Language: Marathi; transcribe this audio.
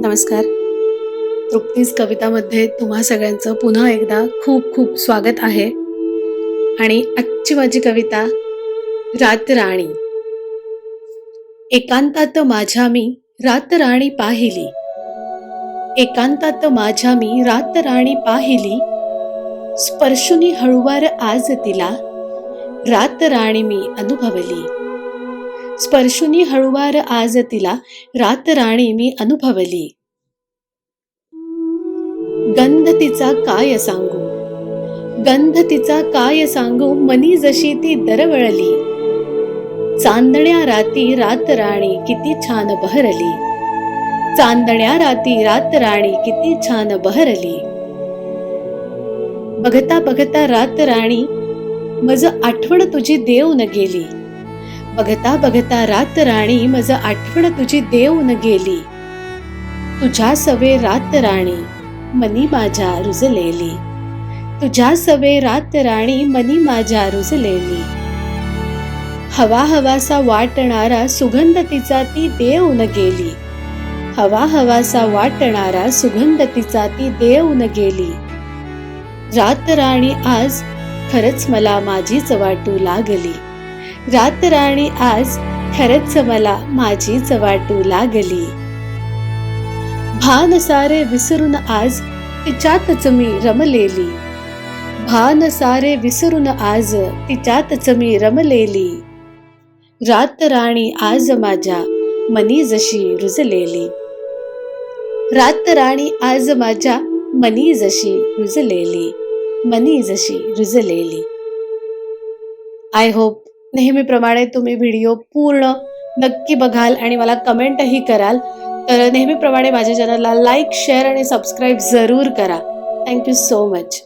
नमस्कार. तृप्तीज कवितामध्ये तुम्हा सगळ्यांचं पुन्हा एकदा खूप खूप स्वागत आहे. आणि आजची माझी कविता रातराणी. एकांतात माझ्या मी रातराणी पाहिली, एकांतात माझ्या मी रातराणी पाहिली, स्पर्शुनी हळुवार आज तिला रातराणी मी अनुभवली, स्पर्शुनी हळुवार आज तिला रातराणी मी अनुभवली. गंध तिचा काय सांगू, गंध तिचा काय सांगू, मनी जशी ती दरवळली, चांदण्या राती रातराणी किती छान बहरली, चांदण्या राती रातराणी किती छान बहरली. बघता बघता रातराणी मज आठवण तुझी देऊन गेली, बघता बघता रातराणी मज आठवण तुझी देऊन गेली. तुझ्या सवे रातराणी मनी माझ्या रुजलेली, तुझ्या सवे रातराणी मनी माझ्या रुजलेली. हवा हवासा वाटणारा सुगंध तिचा ती देऊन गेली, हवा हवासा वाटणारा सुगंध तिचा ती देऊन गेली. रातराणी आज खरंच मला माझीच वाटू लागली, रातराणी आज खरंच मला माझीच वाटू लागली. भान सारे विसरून आज तिच्यातच मी रमलेली, भान सारे विसरून आज तिच्यातच मी रमलेली. रातराणी आज माझ्या मनी जशी रुजलेली, रातराणी आज माझ्या मनी जशी रुजलेली, मनी जशी रुजलेली. आय होप नेहमीप्रमाणे तुम्ही व्हिडिओ पूर्ण नक्की बघाल आणि मला कमेंटही कराल. तर नेहमीप्रमाणे माझ्या चॅनलला लाईक, शेअर आणि सबस्क्राईब जरूर करा. Thank you so much.